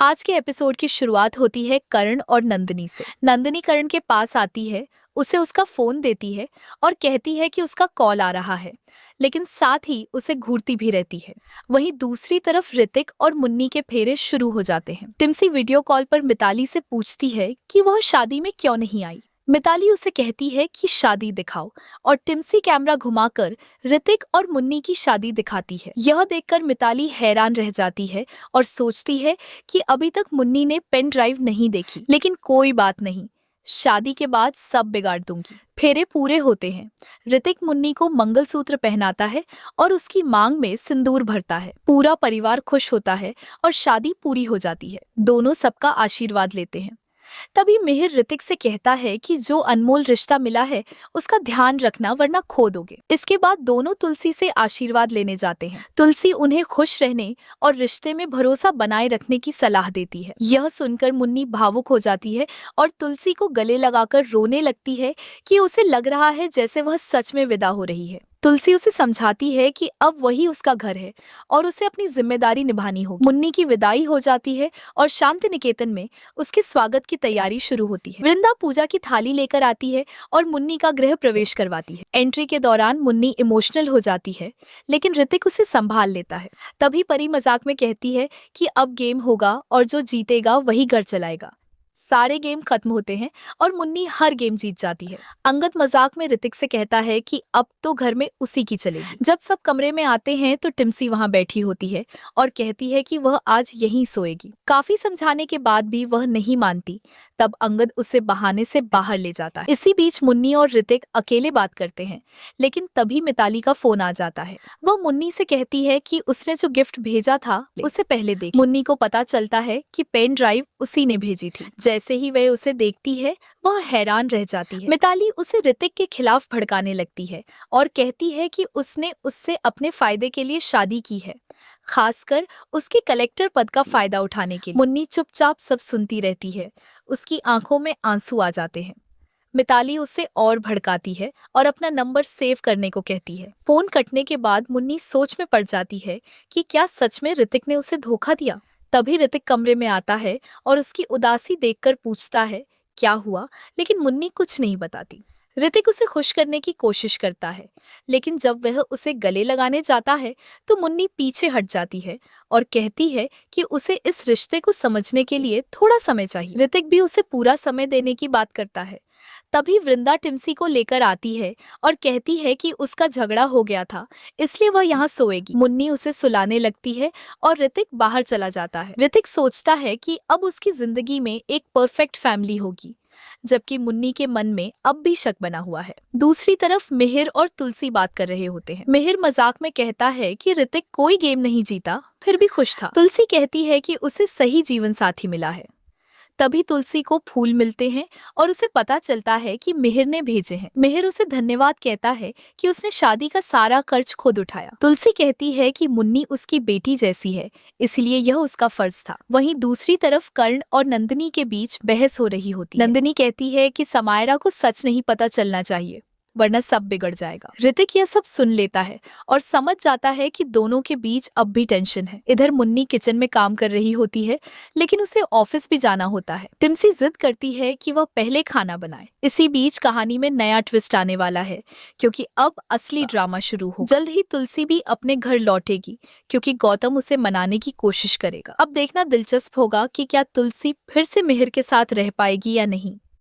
आज के एपिसोड की शुरुआत होती है करण और नंदिनी से। नंदिनी करण के पास आती है, उसे उसका फोन देती है और कहती है कि उसका कॉल आ रहा है, लेकिन साथ ही उसे घूरती भी रहती है। वहीं दूसरी तरफ ऋतिक और मुन्नी के फेरे शुरू हो जाते हैं। टिम्सी वीडियो कॉल पर मिताली से पूछती है कि वह शादी में क्यों नहीं आई। मिताली उसे कहती है कि शादी दिखाओ और टिम्सी कैमरा घुमाकर ऋतिक और मुन्नी की शादी दिखाती है। यह देखकर मिताली हैरान रह जाती है और सोचती है कि अभी तक मुन्नी ने पेन ड्राइव नहीं देखी, लेकिन कोई बात नहीं, शादी के बाद सब बिगाड़ दूंगी। फेरे पूरे होते हैं। ऋतिक मुन्नी को मंगलसूत्र पहनाता है और उसकी मांग में सिंदूर भरता है। पूरा परिवार खुश होता है और शादी पूरी हो जाती है। दोनों सबका आशीर्वाद लेते हैं। तभी मिहिर ऋतिक से कहता है कि जो अनमोल रिश्ता मिला है उसका ध्यान रखना, वरना खो दोगे। इसके बाद दोनों तुलसी से आशीर्वाद लेने जाते हैं। तुलसी उन्हें खुश रहने और रिश्ते में भरोसा बनाए रखने की सलाह देती है। यह सुनकर मुन्नी भावुक हो जाती है और तुलसी को गले लगाकर रोने लगती है कि उसे लग रहा है जैसे वह सच में विदा हो रही है। तुलसी उसे समझाती है कि अब वही उसका घर है और उसे अपनी जिम्मेदारी निभानी होगी। मुन्नी की विदाई हो जाती है और शांति निकेतन में उसके स्वागत की तैयारी शुरू होती है। वृंदा पूजा की थाली लेकर आती है और मुन्नी का गृह प्रवेश करवाती है। एंट्री के दौरान मुन्नी इमोशनल हो जाती है, लेकिन ऋतिक उसे संभाल लेता है। तभी परी मजाक में कहती है कि अब गेम होगा और जो जीतेगा वही घर चलाएगा। सारे गेम खत्म होते हैं और मुन्नी हर गेम जीत जाती है। अंगद मजाक में ऋतिक से कहता है कि अब तो घर में उसी की चलेगी। जब सब कमरे में आते हैं तो टिम्सी वहां बैठी होती है और कहती है कि वह आज यहीं सोएगी। काफी समझाने के बाद भी वह नहीं मानती। तब अंगद उसे बहाने से बाहर ले जाता है। इसी बीच मुन्नी और ऋतिक अकेले बात करते हैं, लेकिन तभी मिताली का फोन आ जाता है। वह मुन्नी से कहती है कि उसने जो गिफ्ट भेजा था उसे पहले देख। मुन्नी को पता चलता है कि पेन ड्राइव उसी ने भेजी थी। जैसे ही वह उसे देखती है वह हैरान रह जाती है। मिताली उसे ऋतिक के खिलाफ भड़काने लगती है और कहती है कि उसने उससे अपने फायदे के लिए शादी की है, खासकर उसके कलेक्टर पद का फायदा उठाने के लिए। मुन्नी चुपचाप सब सुनती रहती है। उसकी आंखों में आंसू आ जाते हैं। मिताली उसे और भड़काती है और अपना नंबर सेव करने को कहती है। फोन कटने के बाद मुन्नी सोच में पड़ जाती है कि क्या सच में ऋतिक ने उसे धोखा दिया। तभी ऋतिक कमरे में आता है और उसकी उदासी देखकर पूछता है क्या हुआ, लेकिन मुन्नी कुछ नहीं बताती। ऋतिक उसे खुश करने की कोशिश करता है, लेकिन जब वह उसे गले लगाने जाता है तो मुन्नी पीछे हट जाती है और कहती है कि उसे इस रिश्ते को समझने के लिए थोड़ा समय चाहिए। ऋतिक भी उसे पूरा समय देने की बात करता है। तभी वृंदा टिम्सी को लेकर आती है और कहती है कि उसका झगड़ा हो गया था, इसलिए वह यहाँ सोएगी। मुन्नी उसे सुलाने लगती है और ऋतिक बाहर चला जाता है। ऋतिक सोचता है कि अब उसकी जिंदगी में एक परफेक्ट फैमिली होगी, जबकि मुन्नी के मन में अब भी शक बना हुआ है। दूसरी तरफ मिहिर और तुलसी बात कर रहे होते हैं। मिहिर मजाक में कहता है कि ऋतिक कोई गेम नहीं जीता फिर भी खुश था। तुलसी कहती है कि उसे सही जीवन साथी मिला है। तभी तुलसी को फूल मिलते हैं और उसे पता चलता है कि मिहिर ने भेजे हैं। मिहिर उसे धन्यवाद कहता है कि उसने शादी का सारा खर्च खुद उठाया। तुलसी कहती है कि मुन्नी उसकी बेटी जैसी है, इसलिए यह उसका फर्ज था। वहीं दूसरी तरफ कर्ण और नंदिनी के बीच बहस हो रही होती है। नंदिनी कहती है कि समायरा को सच नहीं पता चलना चाहिए, वरना सब बिगड़ जाएगा। ऋतिक यह सब सुन लेता है और समझ जाता है कि दोनों के बीच अब भी टेंशन है। इधर मुन्नी किचन में काम कर रही होती है, लेकिन उसे ऑफिस भी जाना होता है। टिम्सी जिद करती है कि वह पहले खाना बनाए। इसी बीच कहानी में नया ट्विस्ट आने वाला है, क्योंकि अब असली ड्रामा शुरू हो। जल्द ही तुलसी भी अपने घर लौटेगी, क्योंकि गौतम उसे मनाने की कोशिश करेगा। अब देखना दिलचस्प होगा कि क्या तुलसी फिर से मिहिर के साथ रह पाएगी या नहीं।